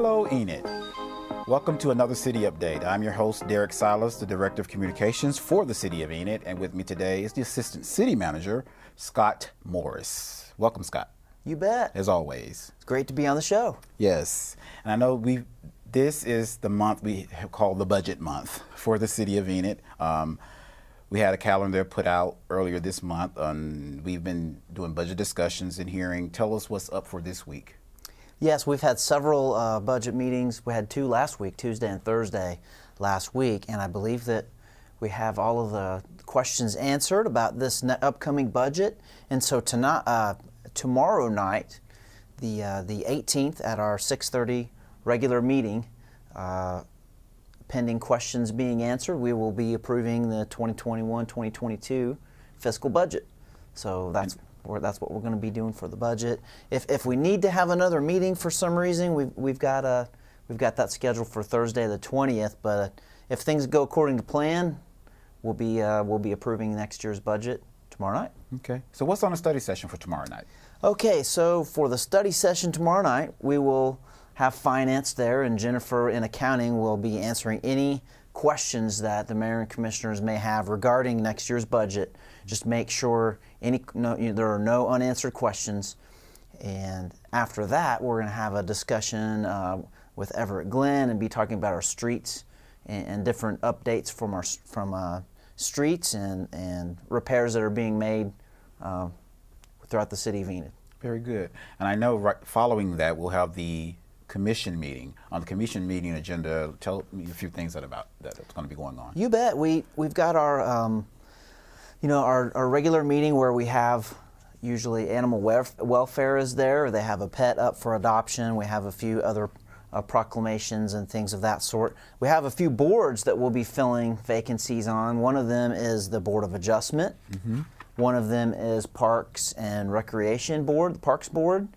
Hello, Enid. Welcome to another City Update. I'm your host, Derrick Silas, the Director of Communications for the City of Enid, and with me today is the Assistant City Manager, Scott Morris. Welcome, Scott. You bet. As always. It's great to be on the show. Yes, and I know this is the month we have called the budget month for the City of Enid. We had a calendar put out earlier this month, and we've been doing budget discussions and hearing. Tell us what's up for this week. Yes, we've had several budget meetings. We had two last week, Tuesday and Thursday last week, and I believe that we have all of the questions answered about this upcoming budget. And so tomorrow night, the 18th, at our 6:30 regular meeting, pending questions being answered, we will be approving the 2021-2022 fiscal budget. So that's what we're going to be doing for the budget. If we need to have another meeting for some reason, we've got that scheduled for Thursday the 20th. But if things go according to plan, we'll be approving next year's budget tomorrow night. Okay. So what's on the study session for tomorrow night? Okay. So for the study session tomorrow night, we will have finance there, and Jennifer in accounting will be answering any questions that the mayor and commissioners may have regarding next year's budget. Just make sure there are no unanswered questions. And after that, we're going to have a discussion with Everett Glenn and be talking about our streets and different updates from streets and repairs that are being made throughout the city of Enid. Very good. And I know following that, we'll have the commission meeting. On the commission meeting agenda, tell me a few things that's going to be going on. You bet. We've got our our regular meeting where we have usually animal welfare is there. They have a pet up for adoption. We have a few other proclamations and things of that sort. We have a few boards that we'll be filling vacancies on. One of them is the Board of Adjustment. Mm-hmm. One of them is Parks and Recreation Board, the Parks Board,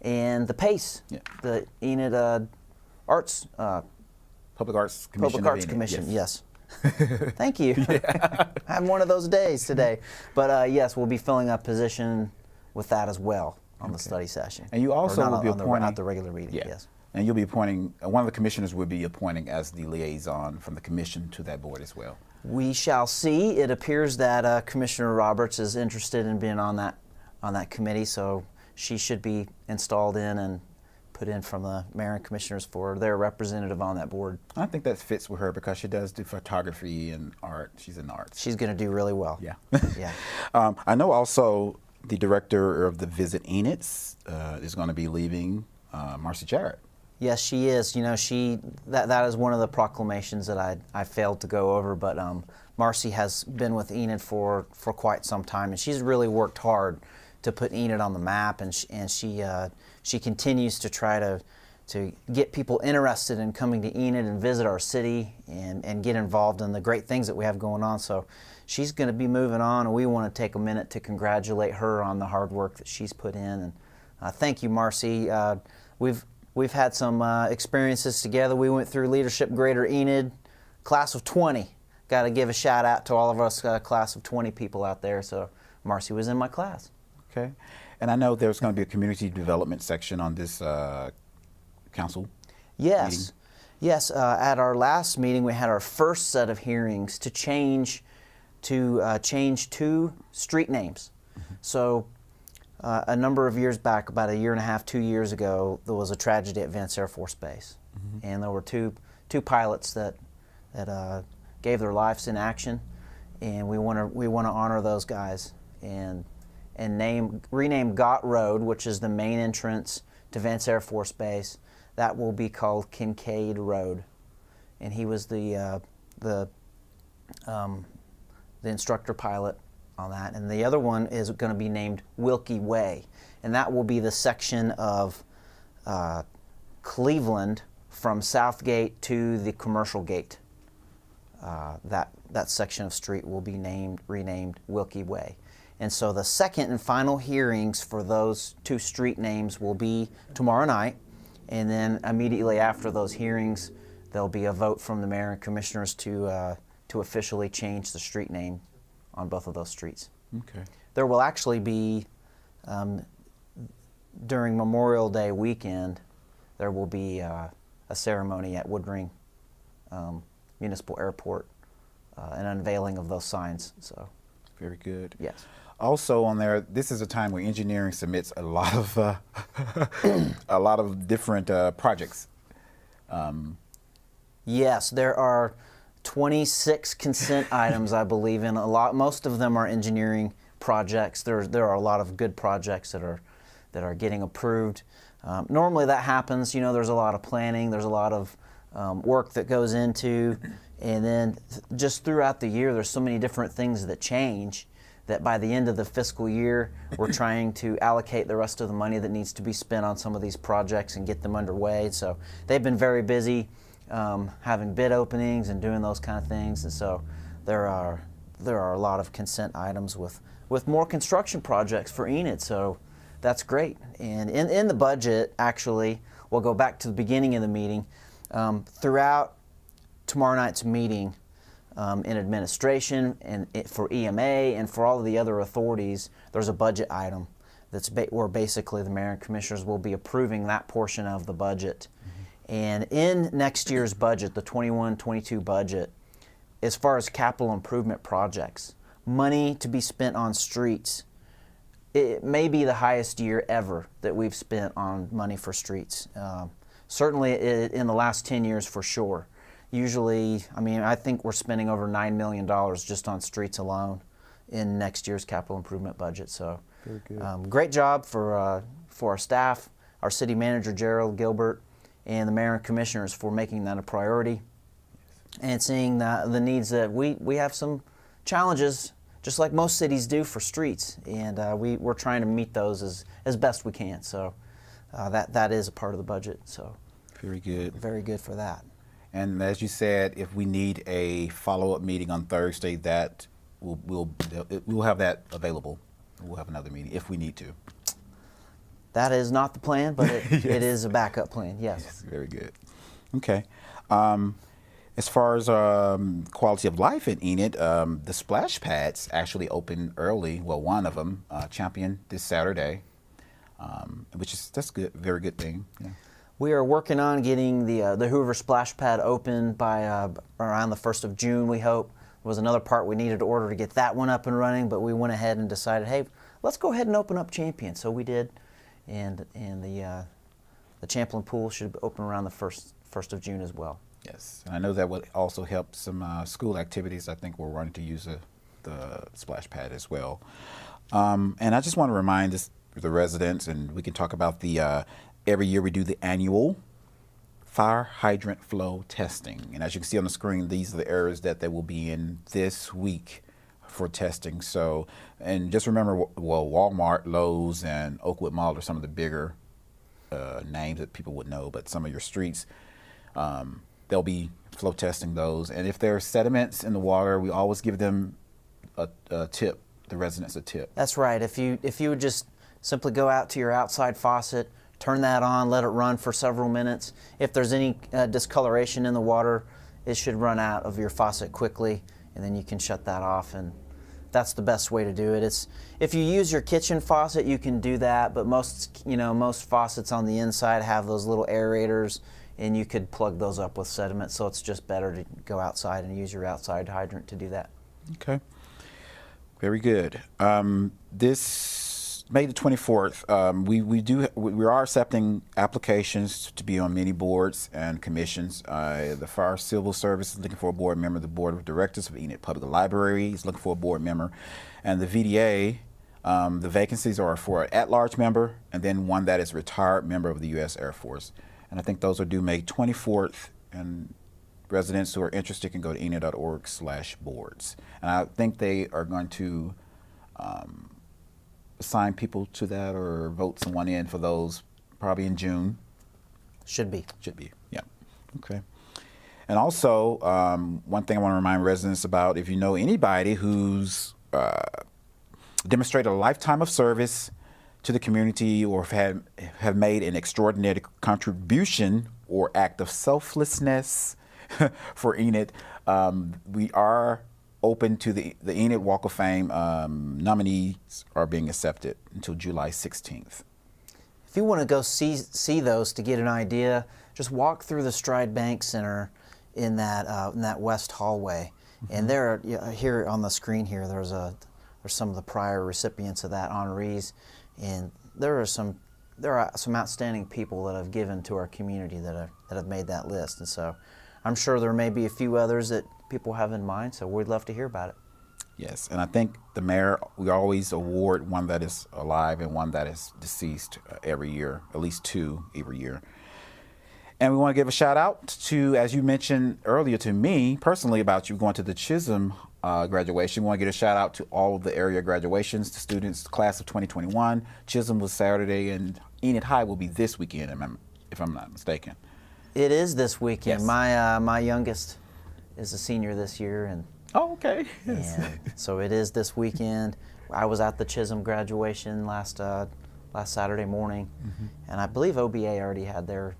and the PACE, the Enid Arts Public Arts Commission. Public Arts Commission, yes. Thank you. Yeah. I have one of those days today. But yes, we'll be filling up position with that as well on the study session. And you also will be appointing not the regular meeting. Yes. And you'll be appointing one of the commissioners will be appointing as the liaison from the commission to that board as well. We shall see. It appears that Commissioner Roberts is interested in being on that committee, so she should be installed in and put in from the mayor and commissioners for their representative on that board. I think that fits with her because she does do photography and art. She's in arts. She's going to do really well. Yeah. Yeah. I know also the director of the Visit Enid is going to be leaving, Marcy Jarrett. Yes, she is. You know, that is one of the proclamations that I failed to go over, but Marcy has been with Enid for quite some time, and she's really worked hard to put Enid on the map, and she continues to try to get people interested in coming to Enid and visit our city and get involved in the great things that we have going on. So she's going to be moving on, and we want to take a minute to congratulate her on the hard work that she's put in. And thank you, Marcy. We've had some experiences together. We went through Leadership Greater Enid, class of 20. Got to give a shout out to all of us class of 20 people out there. So Marcy was in my class. Okay. And I know there's going to be a community development section on this council meeting. Yes. At our last meeting, we had our first set of hearings to change two street names. Mm-hmm. So a number of years back, about a year and a half, 2 years ago, there was a tragedy at Vance Air Force Base, mm-hmm. and there were two pilots that gave their lives in action, and we want to honor those guys and rename Gott Road, which is the main entrance to Vance Air Force Base. That will be called Kincaid Road, and he was the instructor pilot on that. And the other one is going to be named Wilkie Way, and that will be the section of Cleveland from Southgate to the Commercial Gate. That section of street will be renamed Wilkie Way. And so the second and final hearings for those two street names will be tomorrow night, and then immediately after those hearings, there'll be a vote from the mayor and commissioners to officially change the street name on both of those streets. Okay. There will actually be, during Memorial Day weekend, there will be a ceremony at Woodring Municipal Airport, an unveiling of those signs. So, very good. yes. Also on there, this is a time where engineering submits a lot of a lot of different projects. Yes, there are 26 consent items, I believe, and most of them are engineering projects. There are a lot of good projects that are getting approved. Normally that happens, there's a lot of planning, there's a lot of work that goes into, and then just throughout the year there's so many different things that change that by the end of the fiscal year we're trying to allocate the rest of the money that needs to be spent on some of these projects and get them underway. So they've been very busy having bid openings and doing those kind of things, and so there are a lot of consent items with more construction projects for Enid, so that's great. And in the budget, actually, we'll go back to the beginning of the meeting. Throughout tomorrow night's meeting, in administration and for EMA and for all of the other authorities, there's a budget item where basically the mayor and commissioners will be approving that portion of the budget. And in next year's budget, the 21-22 budget, as far as capital improvement projects, money to be spent on streets, it may be the highest year ever that we've spent on money for streets. Certainly in the last 10 years for sure. Usually, I think we're spending over $9 million just on streets alone in next year's capital improvement budget. So, very good. Great job for our staff, our city manager Gerald Gilbert, and the mayor and commissioners for making that a priority, and seeing the needs that we have some challenges, just like most cities do, for streets, and we're trying to meet those as best we can. So that is a part of the budget. So very good. Very good for that. And as you said, if we need a follow-up meeting on Thursday, that we'll have that available. We'll have another meeting if we need to. That is not the plan, but Yes. it is a backup plan, yes. Yes, very good. Okay. As far as quality of life in Enid, the splash pads actually opened early. Well, one of them, Champion, this Saturday, that's good, very good thing. Yeah. We are working on getting the Hoover splash pad open by around the 1st of June, we hope. There was another part we needed to order to get that one up and running, but we went ahead and decided, hey, let's go ahead and open up Champion. So we did. And the Champlain pool should open around the 1st of June as well. Yes, and I know that would also help some school activities. I think we're wanting to use the splash pad as well. And I just want to remind the residents, and we can talk about every year we do the annual fire hydrant flow testing. And as you can see on the screen, these are the areas that they will be in this week for testing. So, and just remember, well, Walmart, Lowe's, and Oakwood Mall are some of the bigger names that people would know, but some of your streets, they'll be flow testing those. And if there are sediments in the water, we always give them a tip, the residents a tip. That's right. If you would just simply go out to your outside faucet, turn that on, let it run for several minutes. If there's any discoloration in the water, it should run out of your faucet quickly, and then you can shut that off, and that's the best way to do it. If you use your kitchen faucet, you can do that, but most faucets on the inside have those little aerators, and you could plug those up with sediment, so it's just better to go outside and use your outside hydrant to do that. Okay, very good. This May the 24th, we are accepting applications to be on many boards and commissions. The Fire Civil Service is looking for a board member. The Board of Directors of Enid Public Library is looking for a board member. And the VDA, the vacancies are for an at-large member and then one that is a retired member of the U.S. Air Force. And I think those are due May 24th. And residents who are interested can go to enid.org/boards. And I think they are going to assign people to that or vote someone in for those probably in June. Should be, yeah. Okay. And also, one thing I want to remind residents about, if you know anybody who's demonstrated a lifetime of service to the community or have made an extraordinary contribution or act of selflessness for Enid, we are open to the Enid Walk of Fame. Nominees are being accepted until July 16th. If you want to go see those to get an idea, just walk through the Stride Bank Center in that west hallway, and there, here on the screen here, there's some of the prior recipients of that honorees, and there are some outstanding people that have given to our community that have made that list, and so I'm sure there may be a few others that people have in mind. So we'd love to hear about it. Yes, and I think the mayor, we always award one that is alive and one that is deceased every year, at least 2 every year. And we want to give a shout out to, as you mentioned earlier to me personally about you going to the Chisholm graduation. We want to get a shout out to all of the area graduations, the students, class of 2021. Chisholm was Saturday, and Enid High will be this weekend, if I'm not mistaken. It is this weekend. Yes. My youngest is a senior this year, and Oh, okay. Yes. and so it is this weekend. I was at the Chisholm graduation last Saturday morning, and I believe OBA already had their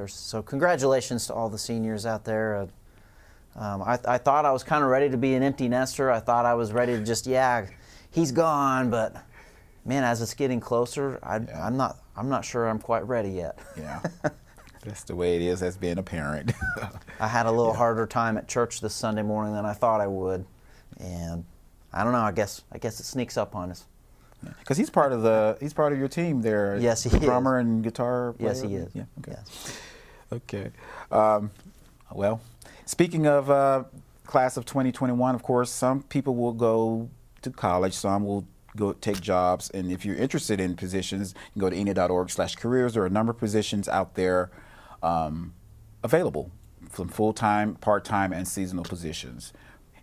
so congratulations to all the seniors out there. I thought I was kind of ready to be an empty nester. I thought I was ready to just, he's gone, but man, as it's getting closer, I'm not sure I'm quite ready yet. Yeah. That's the way it is as being a parent. I had a little harder time at church this Sunday morning than I thought I would, and I don't know. I guess it sneaks up on us. Because he's part of your team there. Yes, he is. Drummer and guitar player. Yes, he is. Yeah. Okay. Yes. Okay. Well, speaking of class of 2021, of course, some people will go to college. Some will go take jobs. And if you're interested in positions, you can go to enid.org/careers. There are a number of positions out there available, from full-time, part-time, and seasonal positions.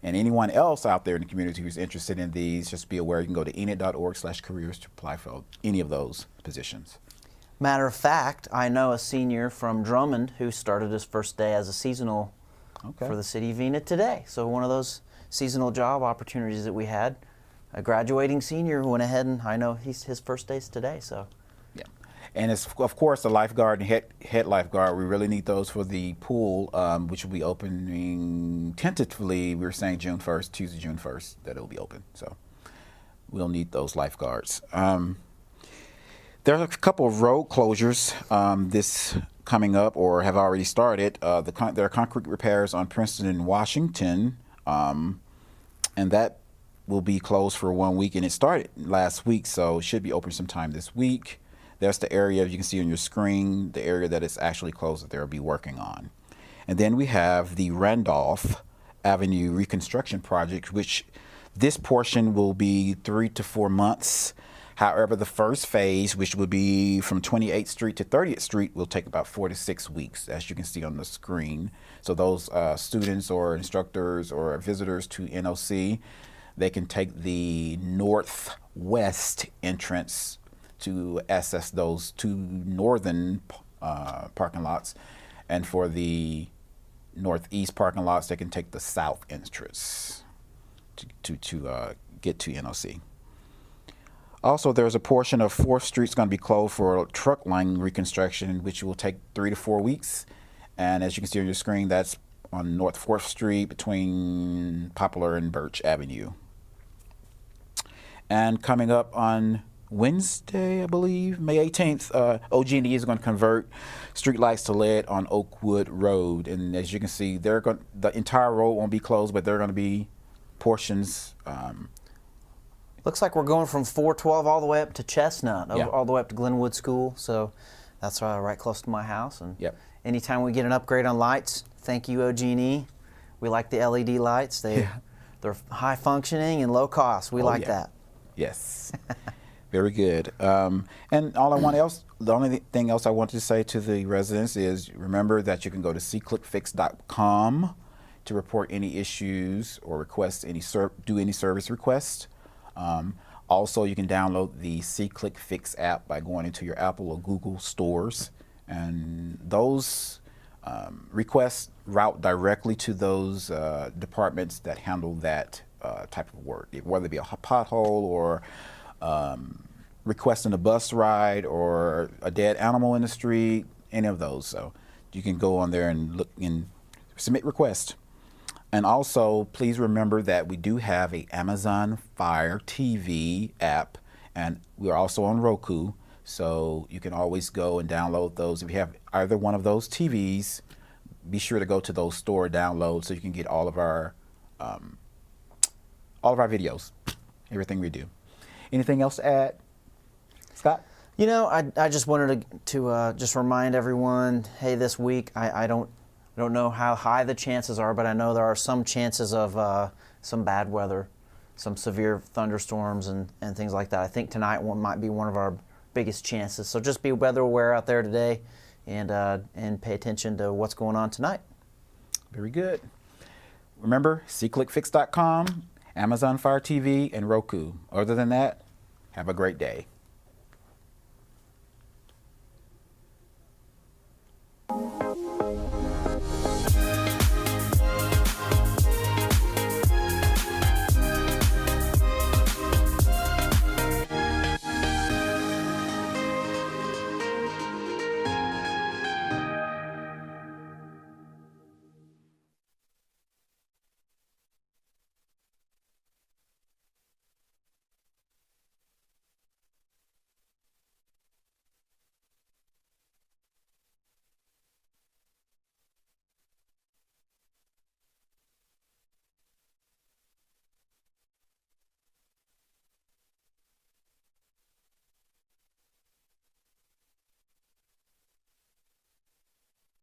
And anyone else out there in the community who's interested in these, just be aware you can go to enid.org/careers to apply for any of those positions. Matter of fact, I know a senior from Drummond who started his first day as a seasonal for the city of Enid today. So one of those seasonal job opportunities that we had, a graduating senior went ahead, and I know his first day's today. So. Yeah, and it's of course the lifeguard and head lifeguard. We really need those for the pool, which will be opening tentatively. We were saying June 1st, Tuesday, June 1st, that it'll be open. So we'll need those lifeguards. There are a couple of road closures this coming up, or have already started. There are concrete repairs on Princeton and Washington, and that will be closed for 1 week, and it started last week, so it should be open sometime this week. There's the area you can see on your screen, the area that is actually closed that they'll be working on. And then we have the Randolph Avenue Reconstruction project, which this portion will be 3 to 4 months. However, the first phase, which would be from 28th Street to 30th Street, will take about 4 to 6 weeks, as you can see on the screen. So those students or instructors or visitors to NOC, they can take the northwest entrance to access those 2 northern parking lots. And for the northeast parking lots, they can take the south entrance to get to NOC. Also, there's a portion of 4th Street that's going to be closed for truck line reconstruction, which will take 3 to 4 weeks. And as you can see on your screen, that's on North 4th Street between Poplar and Birch Avenue. And coming up on Wednesday, I believe, May 18th, OG&E is going to convert streetlights to LED on Oakwood Road. And as you can see, the entire road won't be closed, but there are going to be portions. Looks like we're going from 412 all the way up to Chestnut, all the way up to Glenwood School. So that's right close to my house. And anytime we get an upgrade on lights, thank you, OG&E. We like the LED lights. They're high functioning and low cost. We like that. Yes. Very good. And the only thing else I wanted to say to the residents is remember that you can go to cclickfix.com to report any issues or request do any service requests. Also, you can download the CClickFix app by going into your Apple or Google stores, and those requests route directly to those departments that handle that type of work, whether it be a pothole or requesting a bus ride or a dead animal in the street, any of those. So you can go on there and look and submit requests. And also, please remember that we do have a Amazon Fire TV app, and we're also on Roku. So you can always go and download those. If you have either one of those TVs, be sure to go to those store downloads so you can get all of our videos, everything we do. Anything else to add, Scott? You know, I just wanted to just remind everyone, hey, this week I don't know how high the chances are, but I know there are some chances of some bad weather, some severe thunderstorms and things like that. I think tonight might be one of our biggest chances. So just be weather aware out there today, and pay attention to what's going on tonight. Very good. Remember, cclickfix.com, Amazon Fire TV, and Roku. Other than that, have a great day.